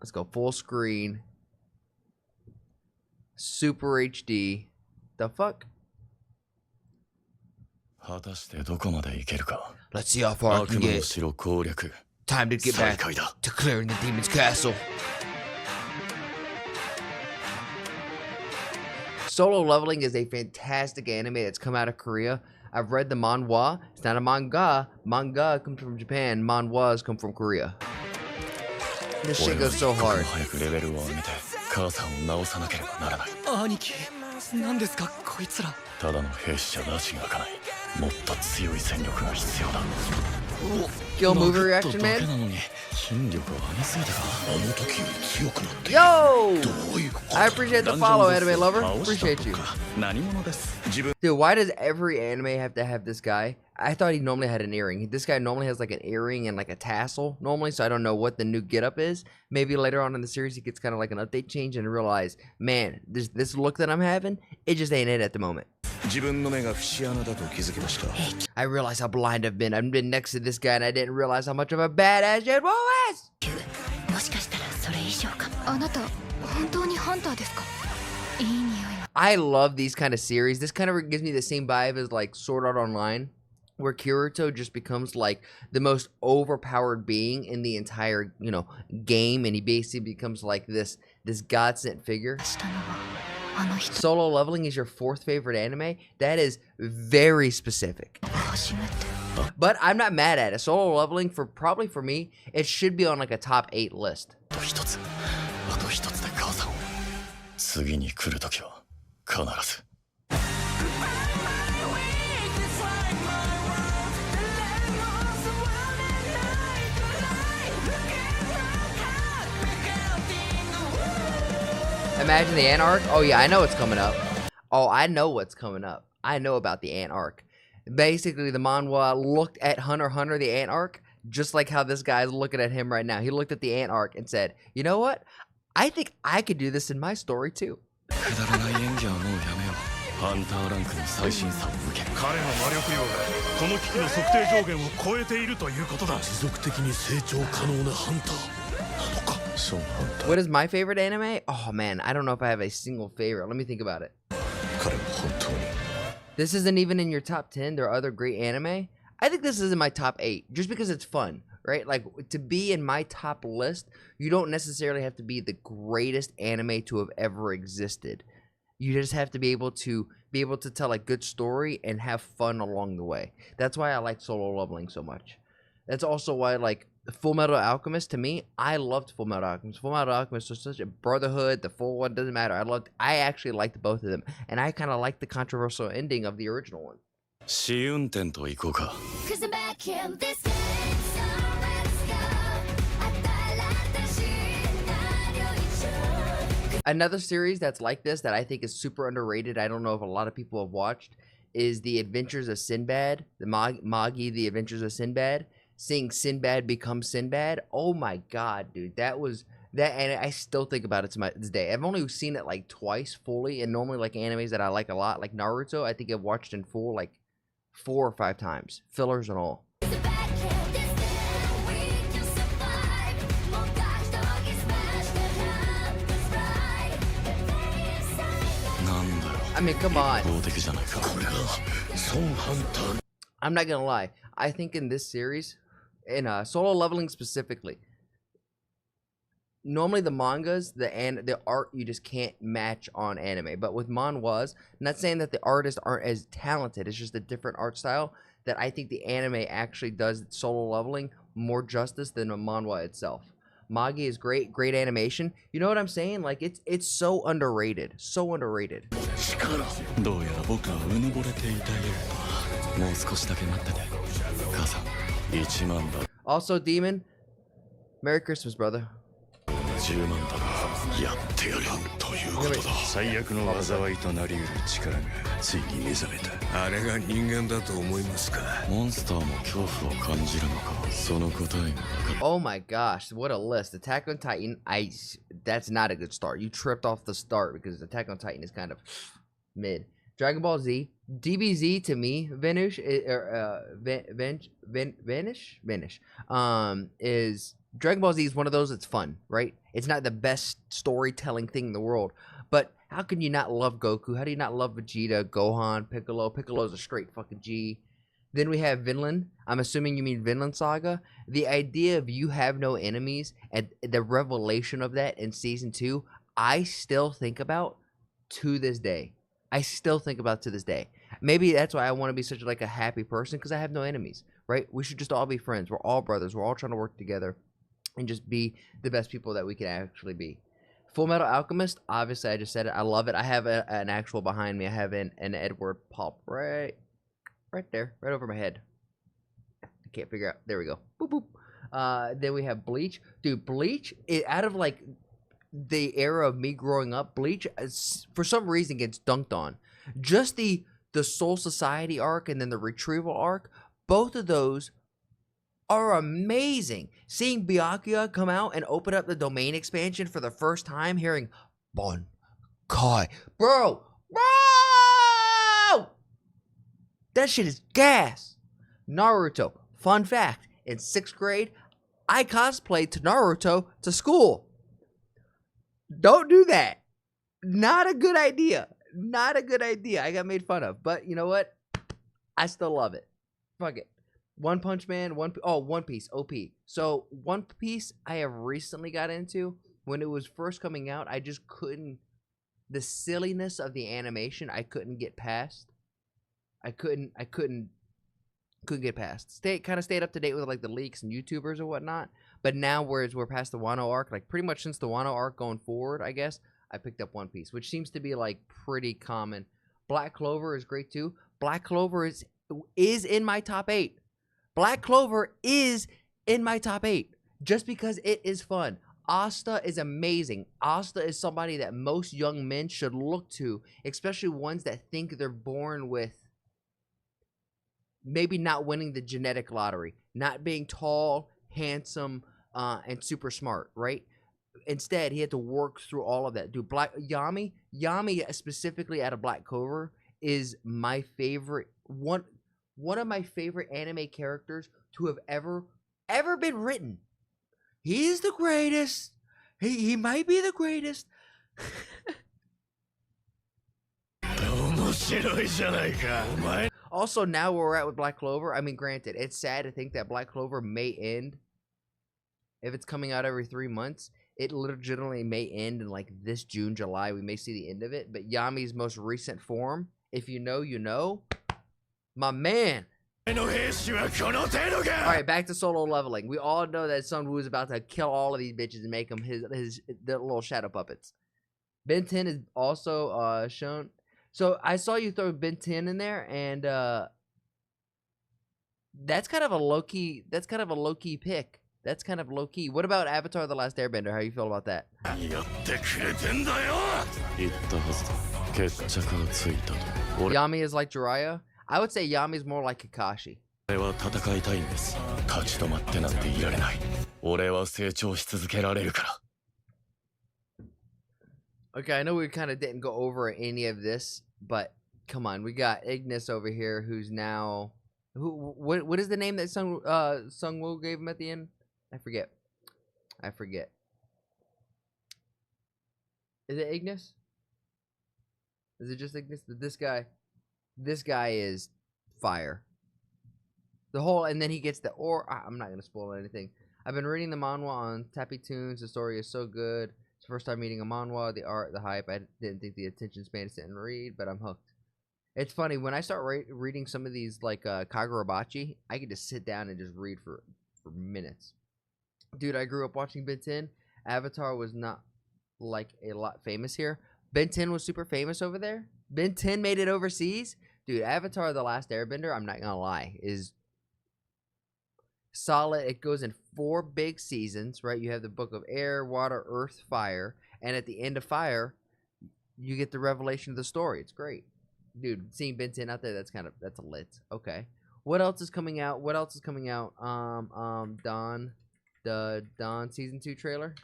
Let's go full screen. Super HD. The fuck? Let's see how far I can get. Time to get back to clearing the demon's castle. Solo Leveling is a fantastic anime that's come out of Korea. I've read the manhwa. It's not a manga. Manga comes from Japan. Manhwas come from Korea. This shit goes so hard. Kill movie reaction, man. Yo! I appreciate the follow, anime lover. Appreciate you. Dude, why does every anime have to have this guy? I thought he normally had an earring. This guy normally has like an earring and like a tassel normally, so I don't know what the new getup is. Maybe later on in the series he gets kind of like an update change and realize, man, this look that I'm having, it just ain't it at the moment. I realize how blind I've been. I've been next to this guy and I didn't realize how much of a badass Jedwo is. I love these kind of series. This kind of gives me the same vibe as like Sword Art Online, where Kirito just becomes like the most overpowered being in the entire, game, and he basically becomes like this god-sent figure. Solo Leveling is your 4th favorite anime? That is very specific. But I'm not mad at it. Solo Leveling, probably for me, it should be on like a top 8 list. Imagine the Ant Arc. Oh yeah, I know what's coming up. Oh, I know what's coming up. I know about the Ant Arc. Basically, the manhwa looked at Hunter x Hunter, the Ant Arc, just like how this guy's looking at him right now. He looked at the Ant Arc and said, you know what? I think I could do this in my story too. What is my favorite anime? Oh man, I don't know if I have a single favorite. Let me think about it. This isn't even in your top 10. There are other great anime. I think this is in my top 8 just because it's fun, right? Like, to be in my top list, you don't necessarily have to be the greatest anime to have ever existed. You just have to be able to tell a good story and have fun along the way. That's why I like Solo Leveling so much. That's also why, like, Full Metal Alchemist, to me, I loved Full Metal Alchemist. Full Metal Alchemist was such a brotherhood. The full one doesn't matter. I actually liked both of them, and I kind of liked the controversial ending of the original one. Another series that's like this that I think is super underrated, I don't know if a lot of people have watched, is The Adventures of Sinbad. The Magi, The Adventures of Sinbad. Seeing Sinbad become Sinbad, oh my god, dude, that, and I still think about it to this day. I've only seen it like twice fully, and normally like animes that I like a lot, like Naruto, I think I've watched in full like 4 or 5 times, fillers and all. I mean, come on. I'm not gonna lie. I think in this series, in Solo Leveling specifically, normally the mangas, the art, you just can't match on anime. But with manhwas, I'm not saying that the artists aren't as talented. It's just a different art style that I think the anime actually does Solo Leveling more justice than a manhwa itself. Magi is great animation. You know what I'm saying? Like, it's so underrated. So underrated. Also, Demon, Merry Christmas, brother. Oh my gosh, what a list. Attack on Titan, that's not a good start. You tripped off the start because Attack on Titan is kind of mid. Dragon Ball Z, DBZ to me, Vanish, is Dragon Ball Z is one of those that's fun, right? It's not the best storytelling thing in the world, but how can you not love Goku? How do you not love Vegeta, Gohan, Piccolo? Piccolo's a straight fucking G. Then we have Vinland. I'm assuming you mean Vinland Saga. The idea of you have no enemies and the revelation of that in season 2, I still think about to this day. I still think about to this day. Maybe that's why I want to be such like a happy person, because I have no enemies, right? We should just all be friends. We're all brothers. We're all trying to work together and just be the best people that we can actually be. Full Metal Alchemist, obviously I just said it. I love it. I have an actual behind me. I have an Edward pop right there, right over my head. I can't figure out. There we go. Boop, boop. Then we have Bleach. Dude, Bleach, out of like the era of me growing up, Bleach, for some reason, gets dunked on. Just the Soul Society arc and then the Retrieval arc, both of those are amazing. Seeing Byakuya come out and open up the domain expansion for the first time, hearing Bon Kai. Bro! That shit is gas. Naruto. Fun fact, in 6th grade, I cosplayed to Naruto to school. Don't do that. Not a good idea. Not a good idea. I got made fun of. But you know what? I still love it. Fuck it. One Punch Man, One Piece, OP. So One Piece I have recently got into. When it was first coming out, I just couldn't, the silliness of the animation, I couldn't get past. I couldn't get past. Kind of stayed up to date with like the leaks and YouTubers and whatnot. But now, whereas we're past the Wano arc, like pretty much since the Wano arc going forward, I guess, I picked up One Piece, which seems to be like pretty common. Black Clover is great too. Black Clover is in my top 8. Black Clover is in my top 8 just because it is fun. Asta is amazing. Asta is somebody that most young men should look to, especially ones that think they're born with maybe not winning the genetic lottery, not being tall, handsome, and super smart, right? Instead, he had to work through all of that. Dude, Yami specifically out of Black Clover is my favorite, one of my favorite anime characters to have ever been written. He's the greatest. He might be the greatest. Also, now where we're at with Black Clover, I mean, granted, it's sad to think that Black Clover may end. If it's coming out every 3 months, it legitimately may end in like this June, July. We may see the end of it. But Yami's most recent form, if you know, you know. My man. Alright, back to solo leveling. We all know that Sun Wu is about to kill all of these bitches and make them the little shadow puppets. Ben 10 is also shown. So I saw you throw Ben 10 in there, and that's kind of a low key pick. That's kind of low key. What about Avatar: The Last Airbender? How you feel about that? Yami is like Jiraiya. I would say Yami is more like Kakashi. Okay, I know we kind of didn't go over any of this, but come on, we got Ignis over here, who's now what is the name that Sung Woo gave him at the end? I forget. Is it Ignis? Is it just Ignis? This guy is fire. And then he gets I'm not gonna spoil anything. I've been reading the manhwa on Tappy Tunes. The story is so good. It's the first time reading a manhwa. The art, the hype. I didn't think the attention span to sit and read, but I'm hooked. It's funny when I start reading some of these like Kagurabachi, I can just sit down and just read for minutes. Dude, I grew up watching Ben 10. Avatar was not like a lot famous here. Ben 10 was super famous over there. Ben 10 made it overseas. Dude, Avatar: The Last Airbender, I'm not gonna lie, is solid. It goes in 4 big seasons, right? You have the Book of Air, Water, Earth, Fire, and at the end of Fire, you get the revelation of the story. It's great. Dude, seeing Ben 10 out there, that's a lit. Okay. What else is coming out? The Dawn season 2 trailer.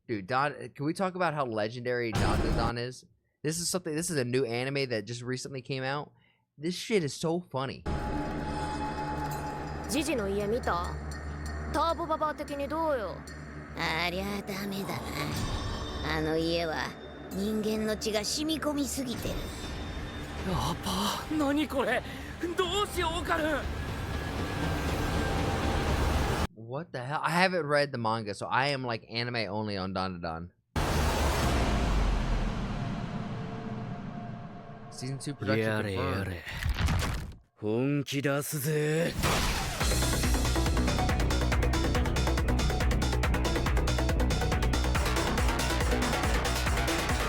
Dude, Dawn, can we talk about how legendary Dawn is? This is a new anime that just recently came out. This shit is so funny. ターボババア的にどうよ。ありゃダメだな。あの家は人間の血が染み込みすぎてる。やば、何これ。どうしよう、オカルン。 What the hell? I haven't read the manga, so I am like anime only on Dandadan. Season 2 production やれや confirmed. れ、本気出すぜ。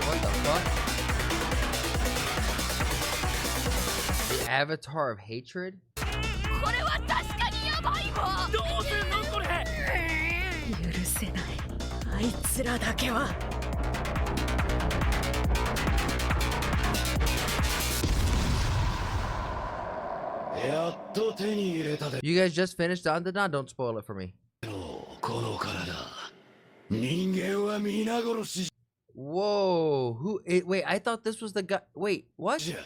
What the fuck? The Avatar of Hatred? これは確かにやばいわ。どうすんのこれ。許せない。あいつらだけは。やっと手に入れたで。 You guys just finished Dandadan? Don't spoil it for me. この体、人間は皆殺し Whoa, wait, I thought this was the guy. Wait, what? じゃ。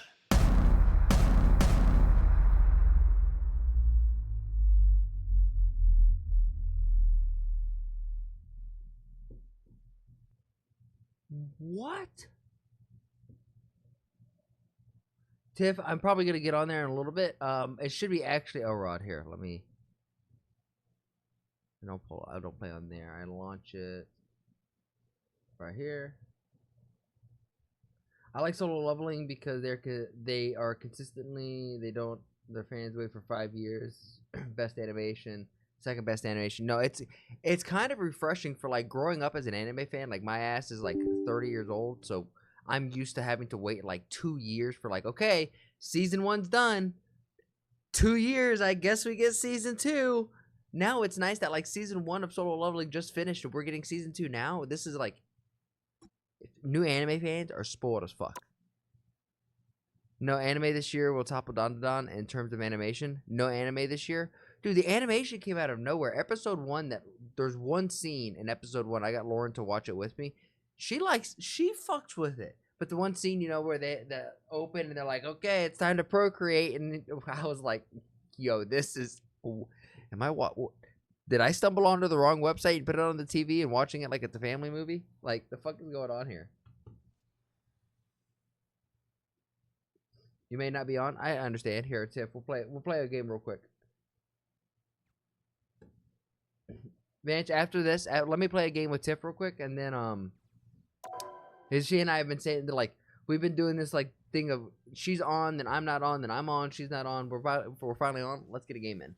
What? Tiff, I'm probably gonna get on there in a little bit. It should be actually Rod here. Let me. I don't play on there. I launch it right here. I like solo leveling because they are consistently, their fans wait for 5 years. Best animation, second best animation. No, it's kind of refreshing for like growing up as an anime fan. Like my ass is like 30 years old, so I'm used to having to wait like 2 years for like, okay, season 1's done. 2 years, I guess we get season 2. Now it's nice that like season 1 of Solo Leveling just finished and we're getting season 2 now. This is like, new anime fans are spoiled as fuck. No anime this year will topple Dandadan in terms of animation. No anime this year. Dude, the animation came out of nowhere. Episode 1, there's one scene in episode 1. I got Lauren to watch it with me. She fucks with it. But the one scene, you know, where they open and they're like, okay, it's time to procreate. And I was like, yo, this is... Did I stumble onto the wrong website and put it on the TV and watching it like it's a family movie? Like, the fuck is going on here? You may not be on. I understand. Here, Tiff, we'll play a game real quick. Vance, after this, let me play a game with Tiff real quick, and then she and I have been saying that, like, we've been doing this like thing of she's on, then I'm not on, then I'm on, she's not on. We're finally on. Let's get a game in.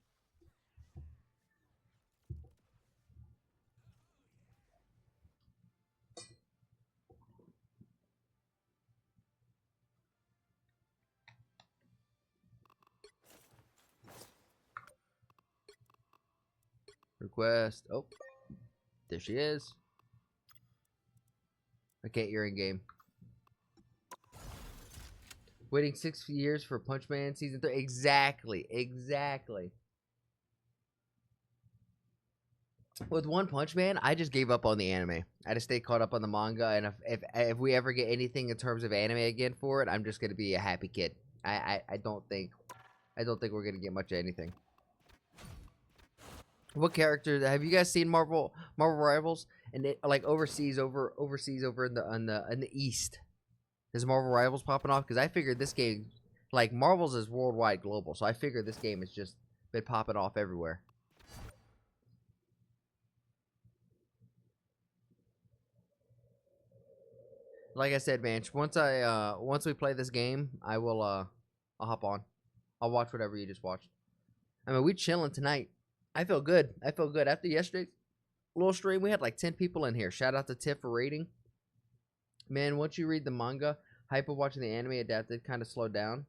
Request. Oh, there she is. Okay, you're in game. Waiting 6 years for Punch Man season 3. Exactly. With One Punch Man, I just gave up on the anime. I just stay caught up on the manga, and if we ever get anything in terms of anime again for it, I'm just gonna be a happy kid. I don't think we're gonna get much of anything. What character have you guys seen Marvel Rivals and it, like overseas over in the East? Is Marvel Rivals popping off? Because I figured this game, like Marvel's is worldwide global, so I figured this game has just been popping off everywhere. Like I said, man, once we play this game, I'll hop on. I'll watch whatever you just watched. I mean, we chilling tonight. I feel good. After yesterday's little stream, we had like 10 people in here. Shout out to Tiff for rating. Man, once you read the manga, hype of watching the anime adapted kind of slowed down.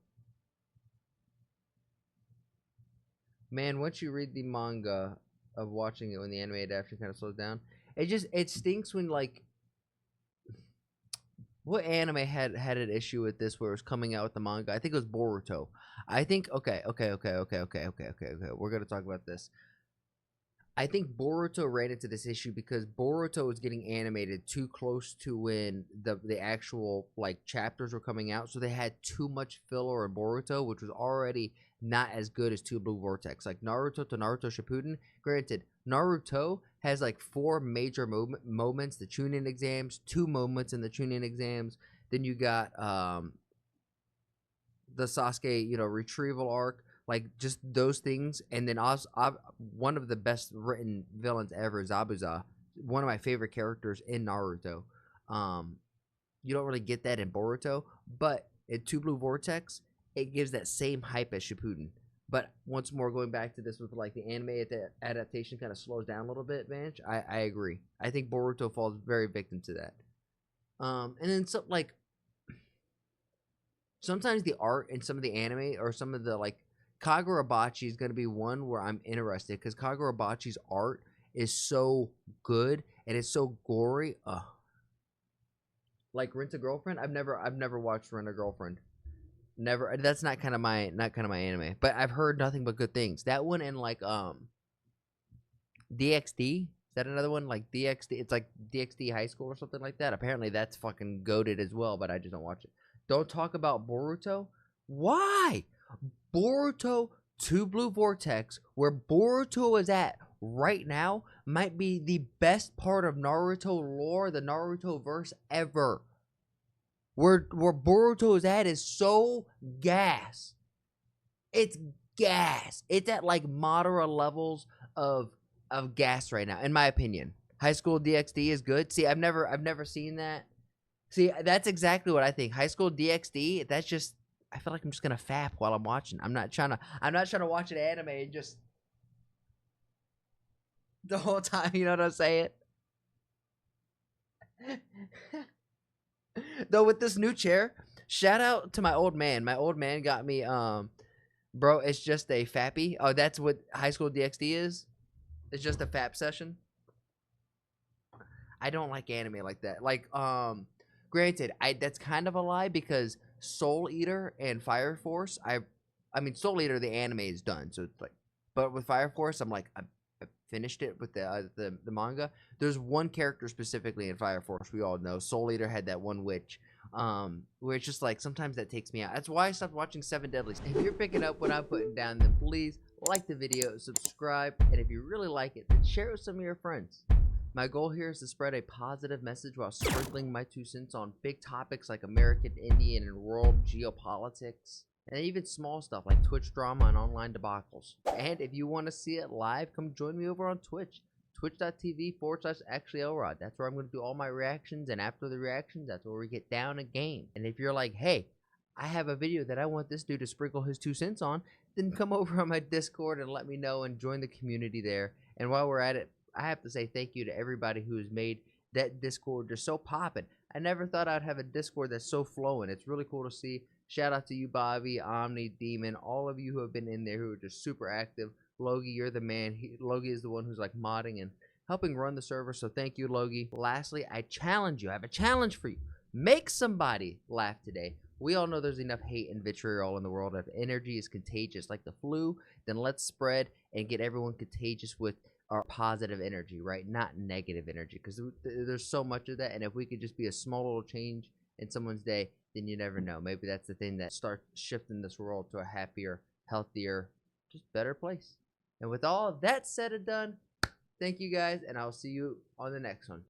Man, once you read the manga of watching it when the anime adaptation kind of slows down, it stinks when like... What anime had an issue with this where it was coming out with the manga? I think it was Boruto. I think okay. We're gonna talk about this. I think Boruto ran into this issue because Boruto was getting animated too close to when the actual like chapters were coming out, so they had too much filler in Boruto, which was already not as good as Two Blue Vortex. Like Naruto to Naruto Shippuden, granted, Naruto has like 4 major moments, the Chunin exams, 2 moments in the Chunin exams. Then you got the Sasuke, retrieval arc, like just those things. And then also, one of the best written villains ever, Zabuza, one of my favorite characters in Naruto. You don't really get that in Boruto, but in Two Blue Vortex, it gives that same hype as Shippuden. But once more, going back to this with like the anime adaptation kind of slows down a little bit, Vanch. I agree. I think Boruto falls very victim to that. And then some like sometimes the art in some of the anime or some of the like Kagurabachi is going to be one where I'm interested because Kagurabachi's art is so good and it's so gory. Like Rent a Girlfriend. I've never watched Rent a Girlfriend. Never. That's not kind of my anime. But I've heard nothing but good things. That one and like DxD. Is that another one? Like DxD. It's like DxD High School or something like that. Apparently that's fucking goated as well. But I just don't watch it. Don't talk about Boruto. Why? Boruto 2 Blue Vortex, where Boruto is at right now, might be the best part of Naruto lore, the Naruto verse ever. Where Boruto is at is so gas. It's gas. It's at like Madara levels of gas right now, in my opinion. High School DxD is good. See, I've never seen that. See, that's exactly what I think. High School DxD, that's just, I feel like I'm just gonna fap while I'm watching. I'm not trying to watch an anime and just the whole time, you know what I'm saying? Though with this new chair, shout out to my old man. My old man got me bro, it's just a fappy. Oh, that's what High School DxD is? It's just a fap session. I don't like anime like that. Like granted, that's kind of a lie because Soul Eater and Fire Force, I mean Soul Eater the anime is done, so it's like, but with Fire Force I'm like I finished it with the manga. There's one character specifically in Fire Force we all know. Soul Eater had that one witch, where it's just like sometimes that takes me out. That's why I stopped watching Seven Deadlies. If you're picking up what I'm putting down, then please like the video, subscribe, and if you really like it, then share it with some of your friends. My goal here is to spread a positive message while sprinkling my 2 cents on big topics like American, Indian, and world geopolitics. And even small stuff like Twitch drama and online debacles. And if you want to see it live, come join me over on Twitch. Twitch.tv/ActuallyElrod. That's where I'm going to do all my reactions. And after the reactions, that's where we get down a game. And if you're like, hey, I have a video that I want this dude to sprinkle his 2 cents on, then come over on my Discord and let me know and join the community there. And while we're at it, I have to say thank you to everybody who has made that Discord just so poppin'. I never thought I'd have a Discord that's so flowing. It's really cool to see. Shout out to you, Bobby, Omni, Demon, all of you who have been in there who are just super active. Logie, you're the man. Logie is the one who's like modding and helping run the server, so thank you, Logie. Lastly, I challenge you. I have a challenge for you. Make somebody laugh today. We all know there's enough hate and vitriol in the world. If energy is contagious like the flu, then let's spread and get everyone contagious with our positive energy, right? Not negative energy, because there's so much of that. And if we could just be a small little change in someone's day, then you never know. Maybe that's the thing that starts shifting this world to a happier, healthier, just better place. And with all of that said and done, thank you guys, and I'll see you on the next one.